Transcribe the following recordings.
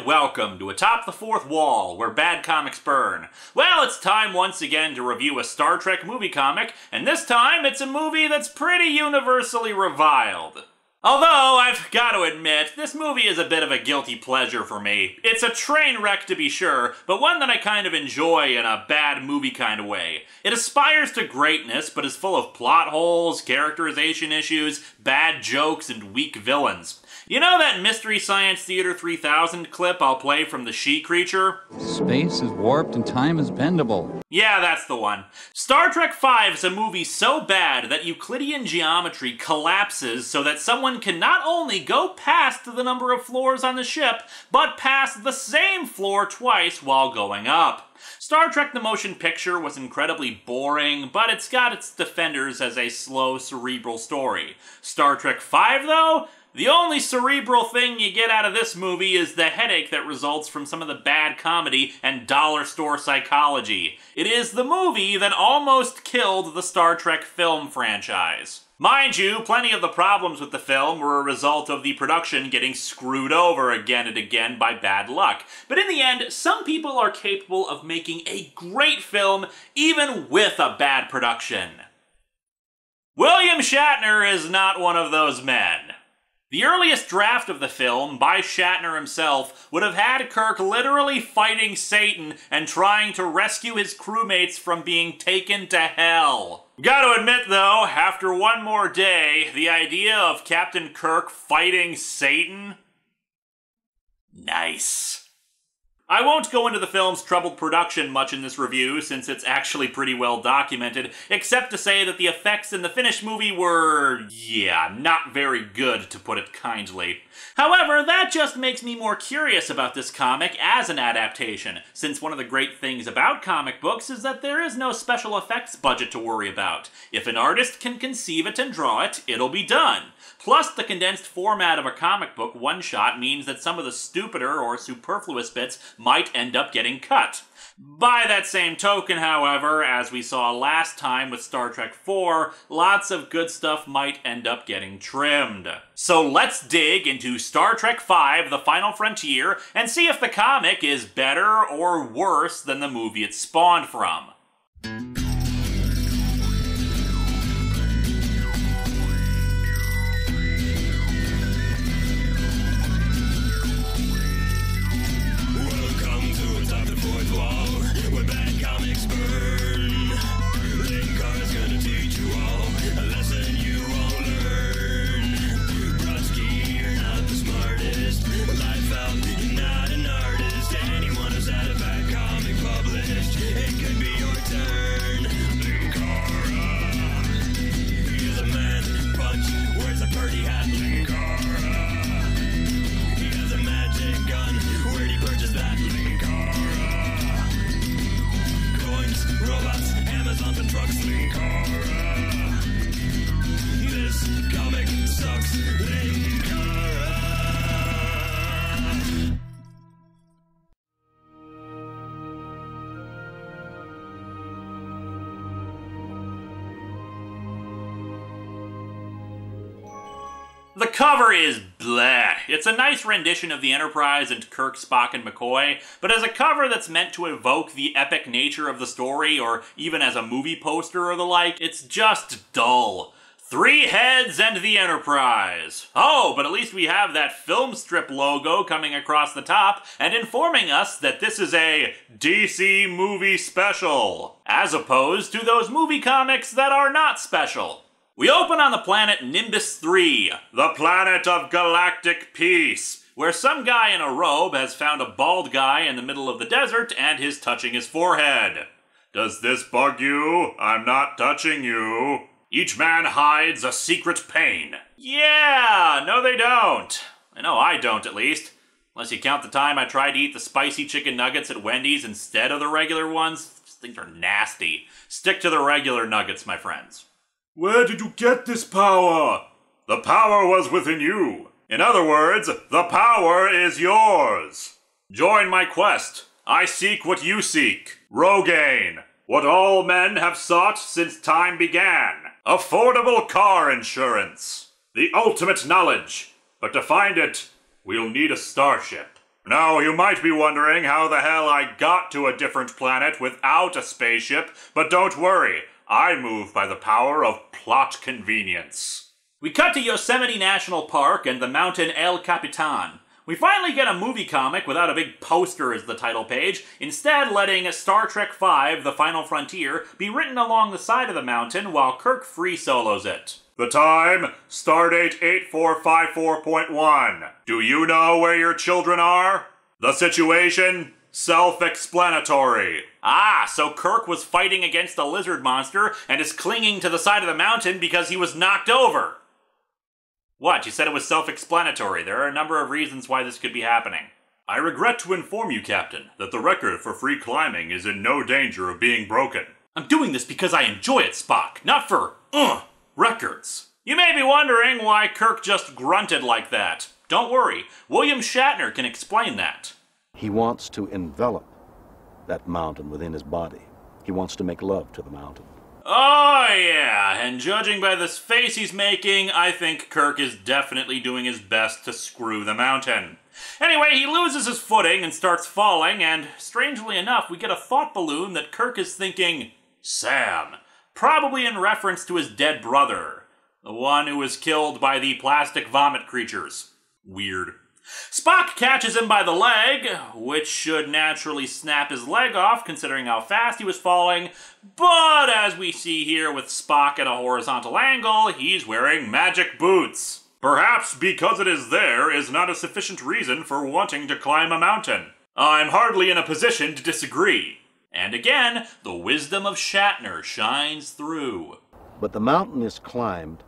welcome to Atop the Fourth Wall, where bad comics burn. Well, it's time once again to review a Star Trek movie comic, and this time it's a movie that's pretty universally reviled. Although, I've got to admit, this movie is a bit of a guilty pleasure for me. It's a train wreck to be sure, but one that I kind of enjoy in a bad movie kind of way. It aspires to greatness, but is full of plot holes, characterization issues, bad jokes, and weak villains. You know that Mystery Science Theater 3000 clip I'll play from The She-Creature? Space is warped and time is bendable. Yeah, that's the one. Star Trek V is a movie so bad that Euclidean geometry collapses so that someone can not only go past the number of floors on the ship, but pass the same floor twice while going up. Star Trek the Motion Picture was incredibly boring, but it's got its defenders as a slow, cerebral story. Star Trek V, though? The only cerebral thing you get out of this movie is the headache that results from some of the bad comedy and dollar store psychology. It is the movie that almost killed the Star Trek film franchise. Mind you, plenty of the problems with the film were a result of the production getting screwed over again and again by bad luck. But in the end, some people are capable of making a great film even with a bad production. William Shatner is not one of those men. The earliest draft of the film, by Shatner himself, would have had Kirk literally fighting Satan and trying to rescue his crewmates from being taken to hell. Gotta admit though, after one more day, the idea of Captain Kirk fighting Satan? Nice. I won't go into the film's troubled production much in this review, since it's actually pretty well documented, except to say that the effects in the finished movie were, yeah, not very good, to put it kindly. However, that just makes me more curious about this comic as an adaptation, since one of the great things about comic books is that there is no special effects budget to worry about. If an artist can conceive it and draw it, it'll be done. Plus, the condensed format of a comic book one-shot means that some of the stupider or superfluous bits might end up getting cut. By that same token, however, as we saw last time with Star Trek IV, lots of good stuff might end up getting trimmed. So let's dig into Star Trek V: The Final Frontier and see if the comic is better or worse than the movie it spawned from. Linkara's gonna teach you all a lesson you won't learn. Brodsky, you're not the smartest. Life out, you're not an artist. Anyone who's had a bad comic published, it could be your turn. Linkara, he's a man punch, wears a party hat. Linkara, he has a magic gun. Where'd he purchase that? Linkara, coins, robots, Amazon and trucks. Linkara, this comic sucks. Linkara. The cover is bleh. It's a nice rendition of the Enterprise and Kirk, Spock, and McCoy, but as a cover that's meant to evoke the epic nature of the story, or even as a movie poster or the like, it's just dull. 3 heads and the Enterprise. Oh, but at least we have that film strip logo coming across the top and informing us that this is a DC movie special, as opposed to those movie comics that are not special. We open on the planet Nimbus 3, the planet of galactic peace, where some guy in a robe has found a bald guy in the middle of the desert and is touching his forehead. Does this bug you? I'm not touching you. Each man hides a secret pain. Yeah, no they don't. I know I don't, at least. Unless you count the time I tried to eat the spicy chicken nuggets at Wendy's instead of the regular ones. These things are nasty. Stick to the regular nuggets, my friends. Where did you get this power? The power was within you. In other words, the power is yours. Join my quest. I seek what you seek. Rogaine. What all men have sought since time began. Affordable car insurance. The ultimate knowledge. But to find it, we'll need a starship. Now, you might be wondering how the hell I got to a different planet without a spaceship, but don't worry, I move by the power of plot convenience. We cut to Yosemite National Park and the mountain El Capitan. We finally get a movie comic without a big poster as the title page, instead letting Star Trek V, The Final Frontier, be written along the side of the mountain while Kirk free solos it. The time, Stardate 8454.1. Do you know where your children are? The situation, self-explanatory. Ah, so Kirk was fighting against a lizard monster and is clinging to the side of the mountain because he was knocked over. What? You said it was self-explanatory. There are a number of reasons why this could be happening. I regret to inform you, Captain, that the record for free climbing is in no danger of being broken. I'm doing this because I enjoy it, Spock, not for, records. You may be wondering why Kirk just grunted like that. Don't worry, William Shatner can explain that. He wants to envelop that mountain within his body. He wants to make love to the mountain. Oh yeah, and judging by this face he's making, I think Kirk is definitely doing his best to screw the mountain. Anyway, he loses his footing and starts falling, and strangely enough, we get a thought balloon that Kirk is thinking, Sam, probably in reference to his dead brother, the one who was killed by the plastic vomit creatures. Weird. Spock catches him by the leg, which should naturally snap his leg off considering how fast he was falling, but as we see here with Spock at a horizontal angle, he's wearing magic boots. Perhaps because it is there is not a sufficient reason for wanting to climb a mountain. I'm hardly in a position to disagree. And again, the wisdom of Shatner shines through. But the mountain is climbed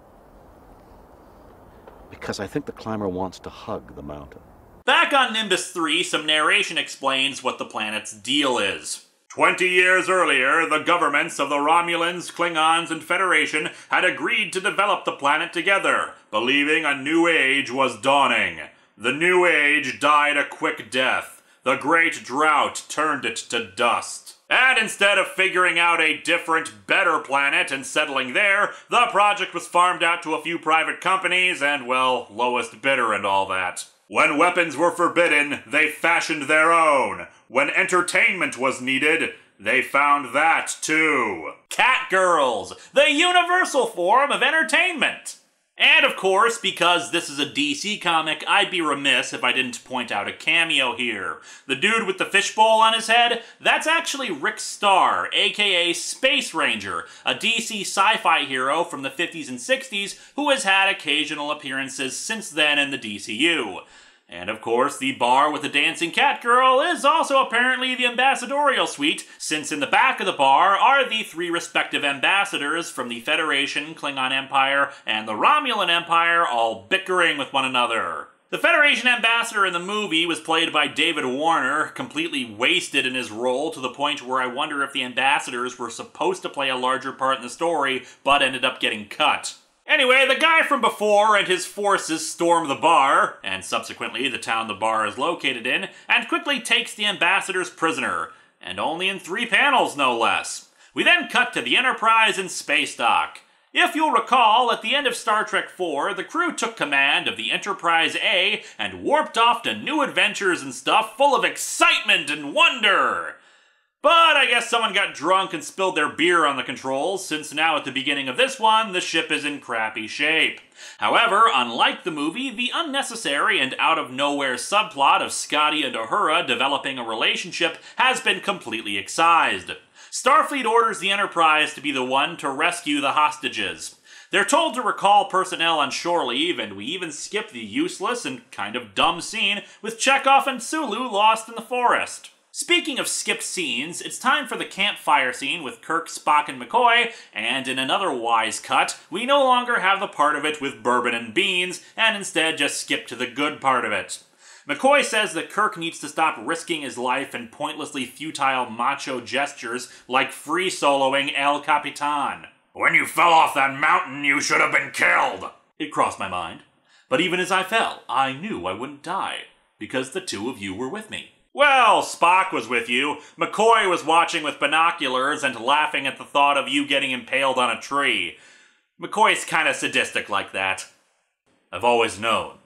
because I think the climber wants to hug the mountain. Back on Nimbus 3, some narration explains what the planet's deal is. 20 years earlier, the governments of the Romulans, Klingons, and Federation had agreed to develop the planet together, believing a new age was dawning. The new age died a quick death. The Great Drought turned it to dust. And instead of figuring out a different, better planet and settling there, the project was farmed out to a few private companies and, well, lowest bidder and all that. When weapons were forbidden, they fashioned their own. When entertainment was needed, they found that too. Catgirls, the universal form of entertainment. And of course, because this is a DC comic, I'd be remiss if I didn't point out a cameo here. The dude with the fishbowl on his head, that's actually Rick Starr, aka Space Ranger, a DC sci-fi hero from the 50s and 60s who has had occasional appearances since then in the DCU. And of course, the bar with the dancing catgirl is also apparently the ambassadorial suite, since in the back of the bar are the three respective ambassadors from the Federation, Klingon Empire, and the Romulan Empire all bickering with one another. The Federation ambassador in the movie was played by David Warner, completely wasted in his role to the point where I wonder if the ambassadors were supposed to play a larger part in the story, but ended up getting cut. Anyway, the guy from before and his forces storm the bar, and subsequently the town the bar is located in, and quickly takes the ambassadors prisoner, and only in 3 panels, no less. We then cut to the Enterprise in space dock. If you'll recall, at the end of Star Trek IV, the crew took command of the Enterprise A and warped off to new adventures and stuff full of excitement and wonder. But I guess someone got drunk and spilled their beer on the controls, since now at the beginning of this one, the ship is in crappy shape. However, unlike the movie, the unnecessary and out-of-nowhere subplot of Scotty and Uhura developing a relationship has been completely excised. Starfleet orders the Enterprise to be the one to rescue the hostages. They're told to recall personnel on shore leave, and we even skip the useless and kind of dumb scene with Chekhov and Sulu lost in the forest. Speaking of skipped scenes, it's time for the campfire scene with Kirk, Spock, and McCoy, and in another wise cut, we no longer have the part of it with bourbon and beans, and instead just skip to the good part of it. McCoy says that Kirk needs to stop risking his life in pointlessly futile macho gestures like free soloing El Capitan. When you fell off that mountain, you should have been killed! It crossed my mind. But even as I fell, I knew I wouldn't die, because the two of you were with me. Well, Spock was with you. McCoy was watching with binoculars and laughing at the thought of you getting impaled on a tree. McCoy's kinda sadistic like that. I've always known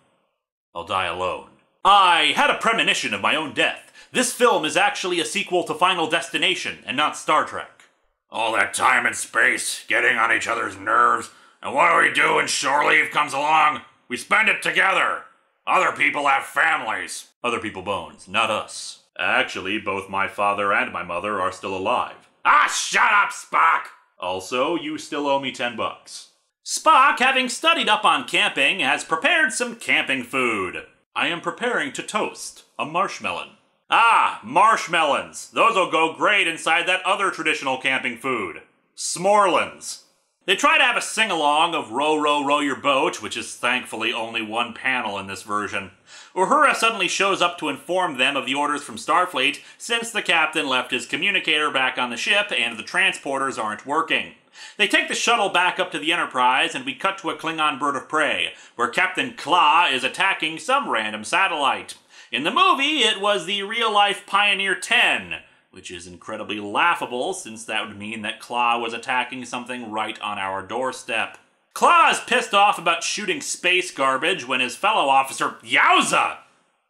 I'll die alone. I had a premonition of my own death. This film is actually a sequel to Final Destination, and not Star Trek. All that time and space, getting on each other's nerves, and what do we do when shore leave comes along? We spend it together. Other people have families. Other people bones, not us. Actually, both my father and my mother are still alive. Ah, shut up, Spock! Also, you still owe me $10. Spock, having studied up on camping, has prepared some camping food. I am preparing to toast a marshmallow. Ah, marshmallows. Those'll go great inside that other traditional camping food. S'morelins. They try to have a sing-along of Row, Row, Row Your Boat, which is thankfully only one panel in this version. Uhura suddenly shows up to inform them of the orders from Starfleet, since the captain left his communicator back on the ship and the transporters aren't working. They take the shuttle back up to the Enterprise, and we cut to a Klingon bird of prey, where Captain Kla is attacking some random satellite. In the movie, it was the real-life Pioneer 10, which is incredibly laughable, since that would mean that Kla was attacking something right on our doorstep. Kla is pissed off about shooting space garbage when his fellow officer, Yowza!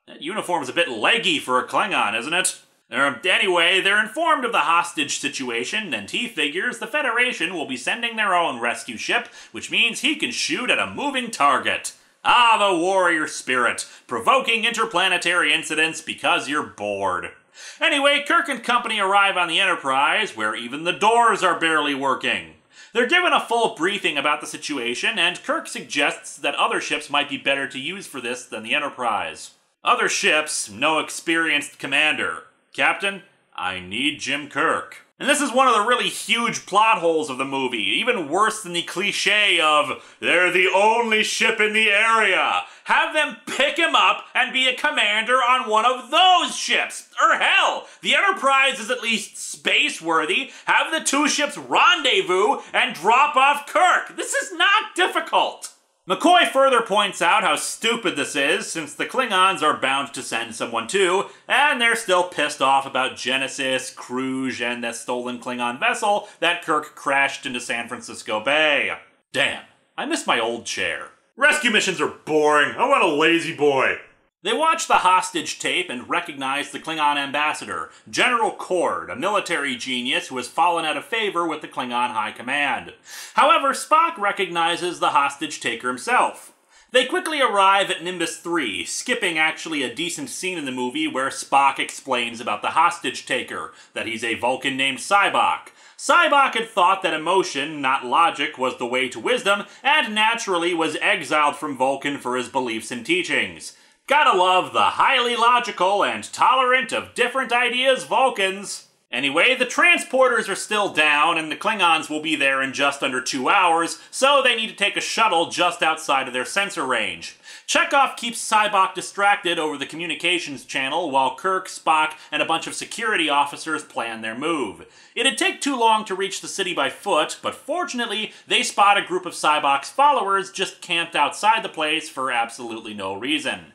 That uniform's a bit leggy for a Klingon, isn't it? Anyway, they're informed of the hostage situation, and he figures the Federation will be sending their own rescue ship, which means he can shoot at a moving target. Ah, the warrior spirit, provoking interplanetary incidents because you're bored. Anyway, Kirk and company arrive on the Enterprise, where even the doors are barely working. They're given a full briefing about the situation, and Kirk suggests that other ships might be better to use for this than the Enterprise. Other ships, no experienced commander. Captain, I need Jim Kirk. And this is one of the really huge plot holes of the movie, even worse than the cliche of, they're the only ship in the area. Have them pick him up and be a commander on one of those ships. Or hell, the Enterprise is at least space-worthy. Have the two ships rendezvous and drop off Kirk. This is not difficult. McCoy further points out how stupid this is, since the Klingons are bound to send someone too, and they're still pissed off about Genesis, Kruge, and the stolen Klingon vessel that Kirk crashed into San Francisco Bay. Damn, I miss my old chair. Rescue missions are boring. I want a lazy boy. They watch the hostage tape and recognize the Klingon ambassador, General Cord, a military genius who has fallen out of favor with the Klingon High Command. However, Spock recognizes the hostage taker himself. They quickly arrive at Nimbus 3, skipping actually a decent scene in the movie where Spock explains about the hostage taker, that he's a Vulcan named Sybok. Sybok had thought that emotion, not logic, was the way to wisdom, and naturally was exiled from Vulcan for his beliefs and teachings. Gotta love the highly logical and tolerant of different ideas Vulcans. Anyway, the transporters are still down, and the Klingons will be there in just under 2 hours, so they need to take a shuttle just outside of their sensor range. Chekhov keeps Sybok distracted over the communications channel while Kirk, Spock, and a bunch of security officers plan their move. It'd take too long to reach the city by foot, but fortunately, they spot a group of Sybok's followers just camped outside the place for absolutely no reason.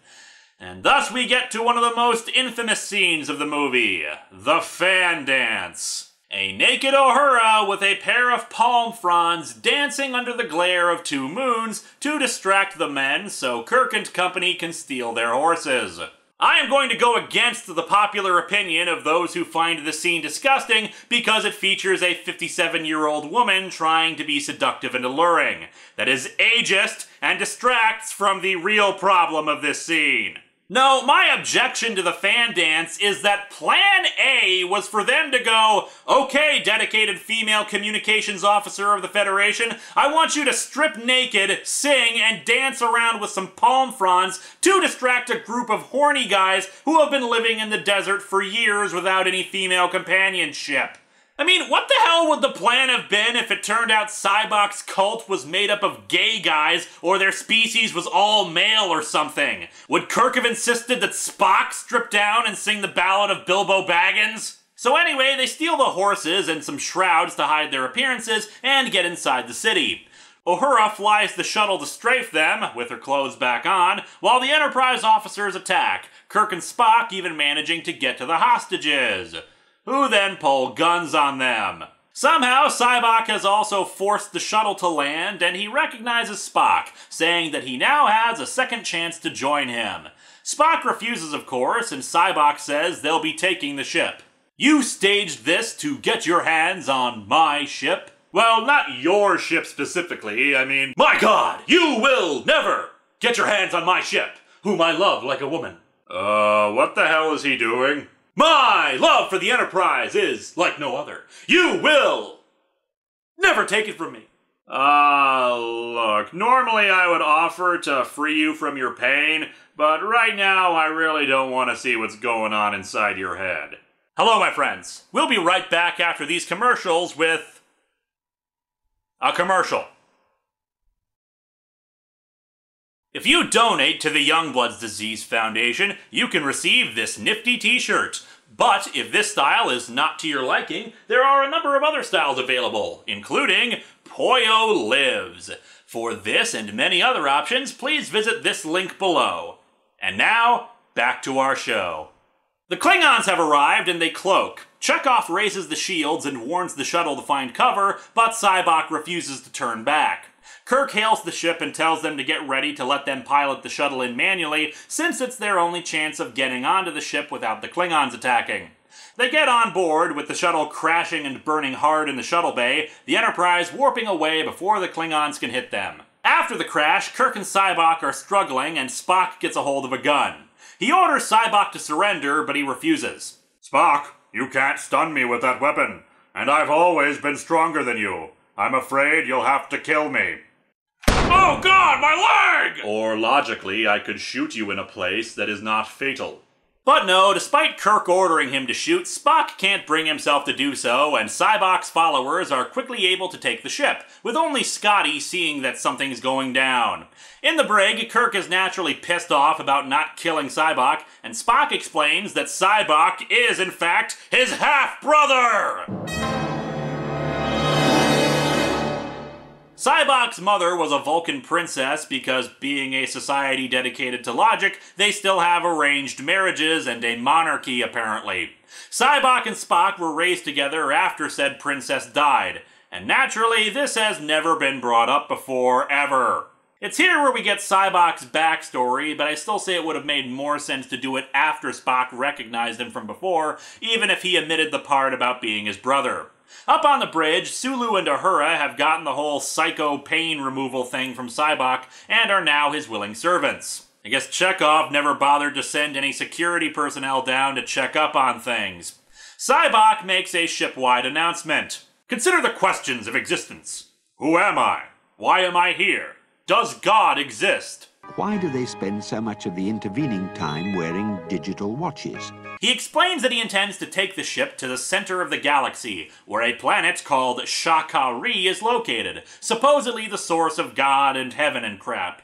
And thus we get to one of the most infamous scenes of the movie, the fan dance. A naked Uhura with a pair of palm fronds dancing under the glare of 2 moons to distract the men so Kirk and company can steal their horses. I am going to go against the popular opinion of those who find the scene disgusting because it features a 57-year-old woman trying to be seductive and alluring. That is ageist and distracts from the real problem of this scene. No, my objection to the fan dance is that Plan A was for them to go, okay, dedicated female communications officer of the Federation, I want you to strip naked, sing, and dance around with some palm fronds to distract a group of horny guys who have been living in the desert for years without any female companionship. I mean, what the hell would the plan have been if it turned out Sybok's cult was made up of gay guys or their species was all male or something? Would Kirk have insisted that Spock strip down and sing the Ballad of Bilbo Baggins? So anyway, they steal the horses and some shrouds to hide their appearances and get inside the city. Uhura flies the shuttle to strafe them, with her clothes back on, while the Enterprise officers attack, Kirk and Spock even managing to get to the hostages, who then pull guns on them. Somehow, Sybok has also forced the shuttle to land, and he recognizes Spock, saying that he now has a second chance to join him. Spock refuses, of course, and Sybok says they'll be taking the ship. You staged this to get your hands on my ship? Well, not your ship specifically, I mean, my God, you will never get your hands on my ship, whom I love like a woman. What the hell is he doing? My love for the Enterprise is like no other. You will never take it from me. Look, normally I would offer to free you from your pain, but right now I really don't want to see what's going on inside your head. Hello, my friends. We'll be right back after these commercials with a commercial. If you donate to the Youngbloods Disease Foundation, you can receive this nifty t-shirt. But if this style is not to your liking, there are a number of other styles available, including Poyo Lives. For this and many other options, please visit this link below. And now, back to our show. The Klingons have arrived and they cloak. Chekhov raises the shields and warns the shuttle to find cover, but Sybok refuses to turn back. Kirk hails the ship and tells them to get ready to let them pilot the shuttle in manually, since it's their only chance of getting onto the ship without the Klingons attacking. They get on board, with the shuttle crashing and burning hard in the shuttle bay, the Enterprise warping away before the Klingons can hit them. After the crash, Kirk and Sybok are struggling and Spock gets a hold of a gun. He orders Sybok to surrender, but he refuses. Spock, you can't stun me with that weapon, and I've always been stronger than you. I'm afraid you'll have to kill me. Oh God, my leg! Or logically, I could shoot you in a place that is not fatal. But no, despite Kirk ordering him to shoot, Spock can't bring himself to do so, and Sybok's followers are quickly able to take the ship, with only Scotty seeing that something's going down. In the brig, Kirk is naturally pissed off about not killing Sybok, and Spock explains that Sybok is, in fact, his half-brother! Sybok's mother was a Vulcan princess because, being a society dedicated to logic, they still have arranged marriages and a monarchy, apparently. Sybok and Spock were raised together after said princess died, and naturally, this has never been brought up before, ever. It's here where we get Sybok's backstory, but I still say it would have made more sense to do it after Spock recognized him from before, even if he omitted the part about being his brother. Up on the bridge, Sulu and Uhura have gotten the whole psycho pain removal thing from Sybok and are now his willing servants. I guess Chekhov never bothered to send any security personnel down to check up on things. Sybok makes a ship-wide announcement. Consider the questions of existence. Who am I? Why am I here? Does God exist? Why do they spend so much of the intervening time wearing digital watches? He explains that he intends to take the ship to the center of the galaxy, where a planet called Shakari is located, supposedly the source of God and heaven and crap.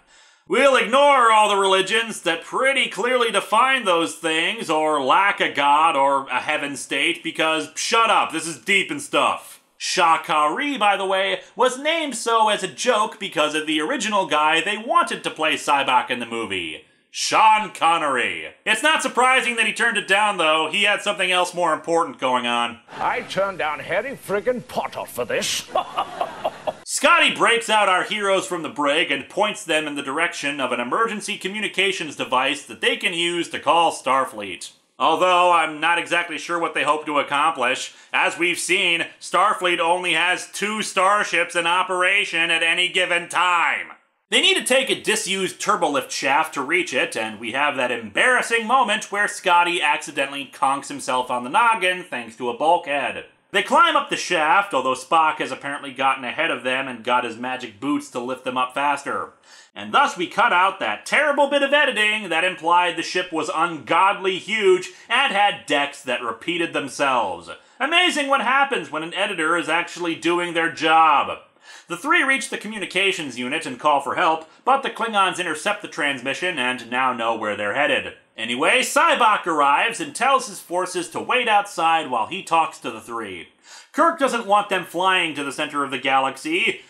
We'll ignore all the religions that pretty clearly define those things, or lack a god or a heaven state, because shut up, this is deep and stuff. Shakari, by the way, was named so as a joke because of the original guy they wanted to play Sybok in the movie. Sean Connery. It's not surprising that he turned it down, though. He had something else more important going on. I turned down Harry friggin' Potter for this. Scotty breaks out our heroes from the brig and points them in the direction of an emergency communications device that they can use to call Starfleet. Although I'm not exactly sure what they hope to accomplish. As we've seen, Starfleet only has 2 starships in operation at any given time. They need to take a disused turbolift shaft to reach it, and we have that embarrassing moment where Scotty accidentally conks himself on the noggin thanks to a bulkhead. They climb up the shaft, although Spock has apparently gotten ahead of them and got his magic boots to lift them up faster. And thus we cut out that terrible bit of editing that implied the ship was ungodly huge and had decks that repeated themselves. Amazing what happens when an editor is actually doing their job. The 3 reach the communications unit and call for help, but the Klingons intercept the transmission and now know where they're headed. Anyway, Sybok arrives and tells his forces to wait outside while he talks to the 3. Kirk doesn't want them flying to the center of the galaxy,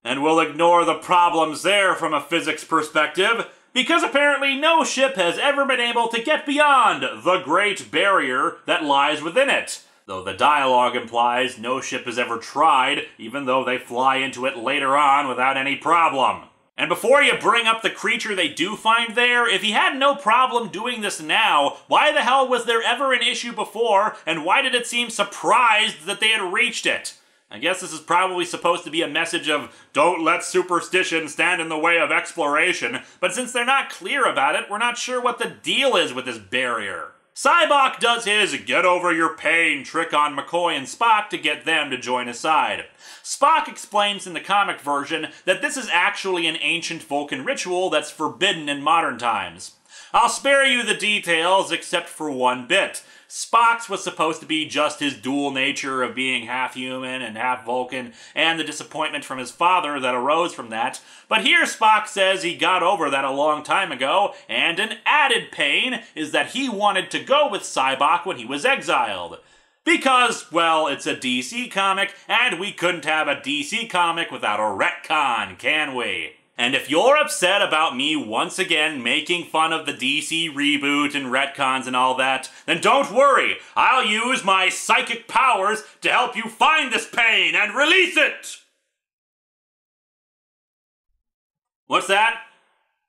and we'll ignore the problems there from a physics perspective, because apparently no ship has ever been able to get beyond the Great Barrier that lies within it. though the dialogue implies no ship has ever tried, even though they fly into it later on without any problem. And before you bring up the creature they do find there, if he had no problem doing this now, why the hell was there ever an issue before, and why did it seem surprised that they had reached it? I guess this is probably supposed to be a message of, don't let superstition stand in the way of exploration, but since they're not clear about it, we're not sure what the deal is with this barrier. Sybok does his get over your pain trick on McCoy and Spock to get them to join his side. Spock explains in the comic version that this is actually an ancient Vulcan ritual that's forbidden in modern times. I'll spare you the details except for one bit. Spock's was supposed to be just his dual nature of being half human and half Vulcan, and the disappointment from his father that arose from that. But here Spock says he got over that a long time ago, and an added pain is that he wanted to go with Sybok when he was exiled. Because, well, it's a DC comic, and we couldn't have a DC comic without a retcon, can we? And if you're upset about me once again making fun of the DC reboot and retcons and all that, then don't worry, I'll use my psychic powers to help you find this pain and release it! What's that?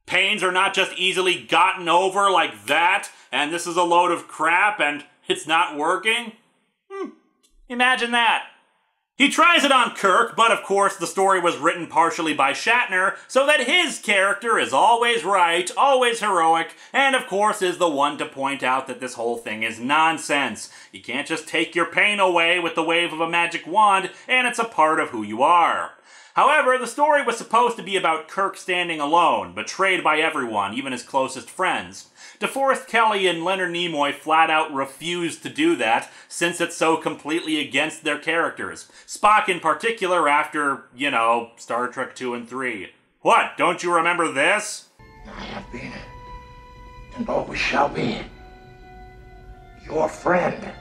Pains are not just easily gotten over like that, and this is a load of crap and it's not working? Imagine that. He tries it on Kirk, but of course the story was written partially by Shatner, so that his character is always right, always heroic, and of course is the one to point out that this whole thing is nonsense. You can't just take your pain away with the wave of a magic wand, and it's a part of who you are. However, the story was supposed to be about Kirk standing alone, betrayed by everyone, even his closest friends. DeForest Kelley and Leonard Nimoy flat out refused to do that, since it's so completely against their characters. Spock in particular after, Star Trek 2 and 3. What, don't you remember this? I have been, and always shall be, your friend.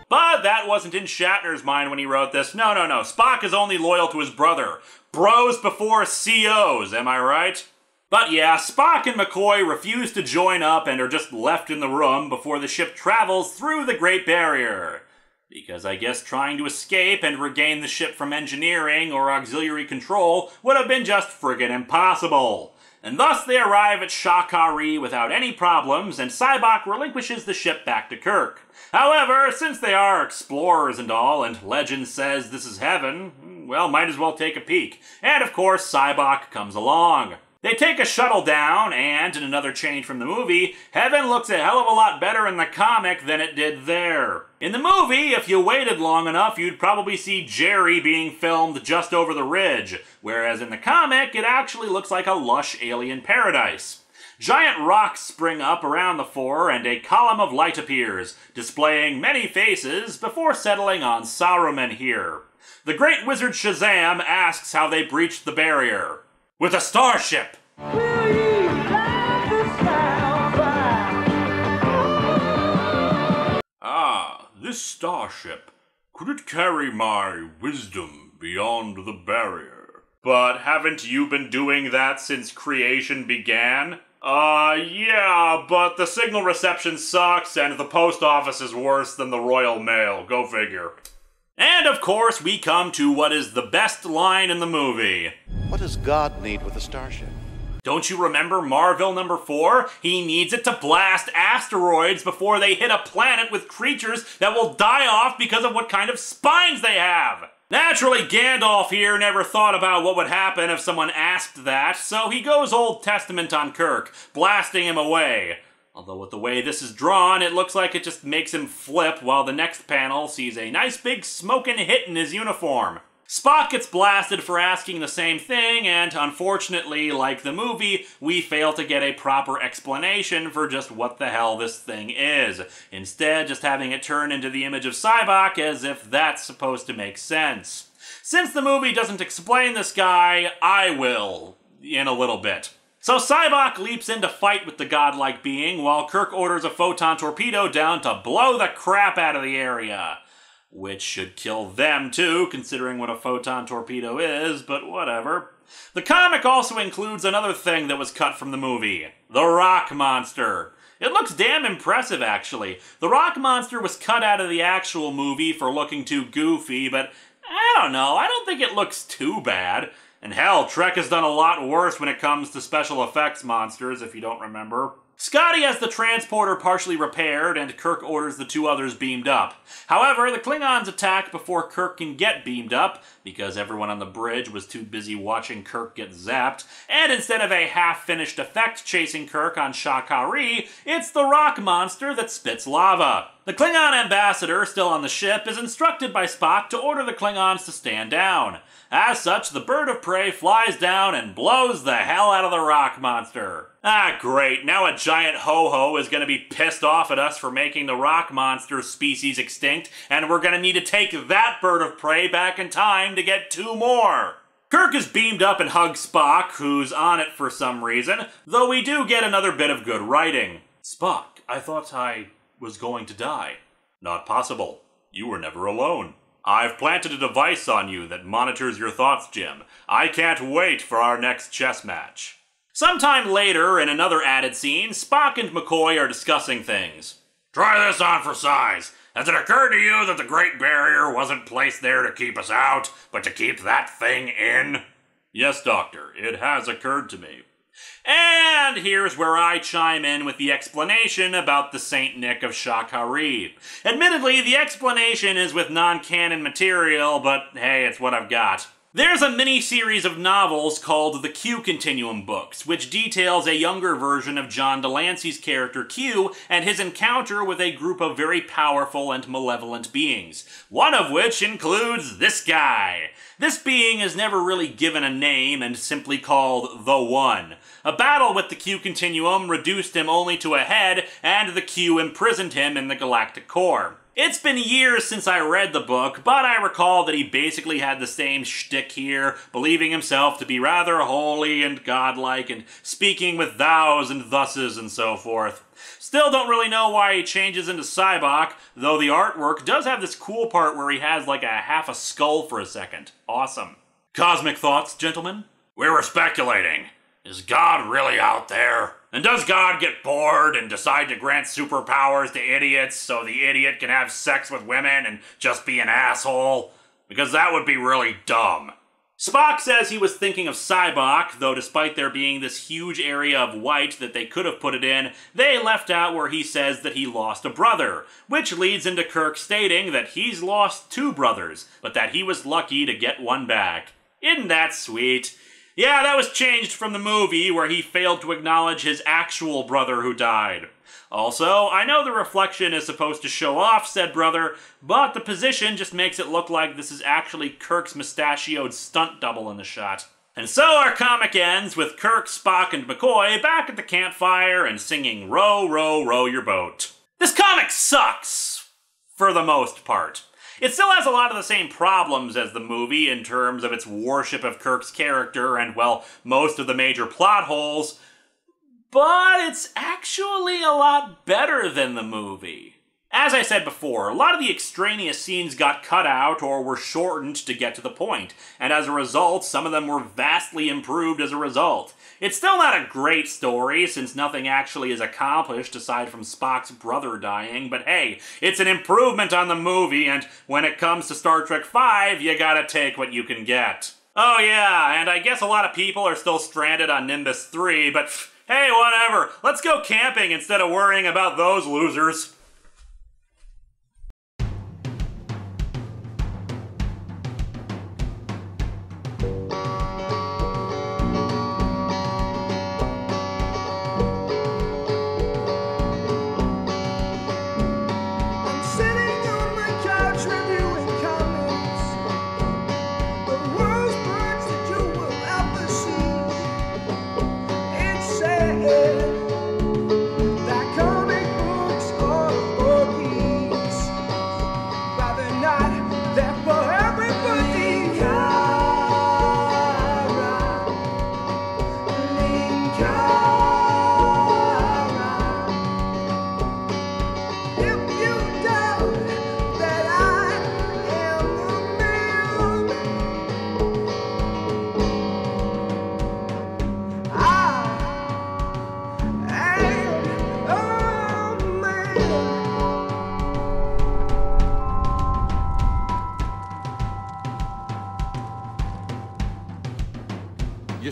But that wasn't in Shatner's mind when he wrote this. No. Spock is only loyal to his brother. Bros before COs, am I right? But yeah, Spock and McCoy refuse to join up and are just left in the room before the ship travels through the Great Barrier. Because I guess trying to escape and regain the ship from engineering or auxiliary control would have been just friggin' impossible. And thus they arrive at Shakari without any problems, and Sybok relinquishes the ship back to Kirk. However, since they are explorers and all, and legend says this is heaven, well, might as well take a peek. And of course, Sybok comes along. They take a shuttle down, and, in another change from the movie, heaven looks a hell of a lot better in the comic than it did there. In the movie, if you waited long enough, you'd probably see Jerry being filmed just over the ridge, whereas in the comic, it actually looks like a lush alien paradise. Giant rocks spring up around the four, and a column of light appears, displaying many faces before settling on Saruman here. The great wizard Shazam asks how they breached the barrier. With a starship! This starship, could it carry my wisdom beyond the barrier? But haven't you been doing that since creation began? Yeah, but the signal reception sucks and the post office is worse than the Royal Mail, go figure. And of course, we come to what is the best line in the movie. What does God need with a starship? Don't you remember Marvel number 4? He needs it to blast asteroids before they hit a planet with creatures that will die off because of what kind of spines they have. Naturally, Gandalf here never thought about what would happen if someone asked that, so he goes Old Testament on Kirk, blasting him away. Although with the way this is drawn, it looks like it just makes him flip while the next panel sees a nice big smoking hit in his uniform. Spock gets blasted for asking the same thing, and unfortunately, like the movie, we fail to get a proper explanation for just what the hell this thing is. Instead, just having it turn into the image of Sybok as if that's supposed to make sense. Since the movie doesn't explain this guy, I will, in a little bit. So Sybok leaps in to fight with the godlike being, while Kirk orders a photon torpedo down to blow the crap out of the area. Which should kill them too, considering what a photon torpedo is, but whatever. The comic also includes another thing that was cut from the movie. The rock monster. It looks damn impressive, actually. The rock monster was cut out of the actual movie for looking too goofy, but I don't know, I don't think it looks too bad. And hell, Trek has done a lot worse when it comes to special effects monsters, if you don't remember. Scotty has the transporter partially repaired, and Kirk orders the two others beamed up. However, the Klingons attack before Kirk can get beamed up, because everyone on the bridge was too busy watching Kirk get zapped, and instead of a half-finished effect chasing Kirk on Shakari, it's the rock monster that spits lava. The Klingon ambassador, still on the ship, is instructed by Spock to order the Klingons to stand down. As such, the bird of prey flies down and blows the hell out of the rock monster. Ah, great. Now a giant ho-ho is going to be pissed off at us for making the rock monster species extinct, and we're going to need to take that bird of prey back in time to get 2 more. Kirk is beamed up and hugs Spock, who's on it for some reason, though we do get another bit of good writing. Spock, I thought I was going to die. Not possible. You were never alone. I've planted a device on you that monitors your thoughts, Jim. I can't wait for our next chess match. Sometime later, in another added scene, Spock and McCoy are discussing things. Try this on for size. Has it occurred to you that the Great Barrier wasn't placed there to keep us out, but to keep that thing in? Yes, Doctor, it has occurred to me. And here's where I chime in with the explanation about the Saint Nick of Shakari. Admittedly, the explanation is with non-canon material, but hey, it's what I've got. There's a mini-series of novels called the Q Continuum books, which details a younger version of John Delancey's character Q and his encounter with a group of very powerful and malevolent beings, one of which includes this guy. This being is never really given a name and simply called The One. A battle with the Q Continuum reduced him only to a head, and the Q imprisoned him in the galactic core. It's been years since I read the book, but I recall that he basically had the same shtick here, believing himself to be rather holy and godlike, and speaking with thous and thuses and so forth. Still don't really know why he changes into Cybok, though the artwork does have this cool part where he has like a half a skull for a second. Awesome. Cosmic thoughts, gentlemen? We were speculating. Is God really out there? And does God get bored and decide to grant superpowers to idiots so the idiot can have sex with women and just be an asshole? Because that would be really dumb. Spock says he was thinking of Cybok, though despite there being this huge area of white that they could have put it in, they left out where he says that he lost a brother, which leads into Kirk stating that he's lost 2 brothers, but that he was lucky to get one back. Isn't that sweet? Yeah, that was changed from the movie where he failed to acknowledge his actual brother who died. Also, I know the reflection is supposed to show off said brother, but the position just makes it look like this is actually Kirk's mustachioed stunt double in the shot. And so our comic ends with Kirk, Spock, and McCoy back at the campfire and singing Row, Row, Row Your Boat. This comic sucks, for the most part. It still has a lot of the same problems as the movie in terms of its worship of Kirk's character and, well, most of the major plot holes, but it's actually a lot better than the movie. As I said before, a lot of the extraneous scenes got cut out or were shortened to get to the point, and as a result, some of them were vastly improved as a result. It's still not a great story, since nothing actually is accomplished aside from Spock's brother dying, but hey, it's an improvement on the movie, and when it comes to Star Trek V, you gotta take what you can get. Oh yeah, and I guess a lot of people are still stranded on Nimbus 3, but hey, whatever, let's go camping instead of worrying about those losers. That comic books are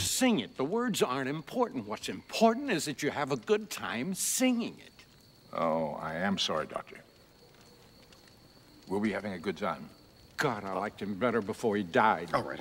You sing it. The words aren't important. What's important is that you have a good time singing it. Oh, I am sorry, Doctor. We'll be having a good time. God, I liked him better before he died. All right.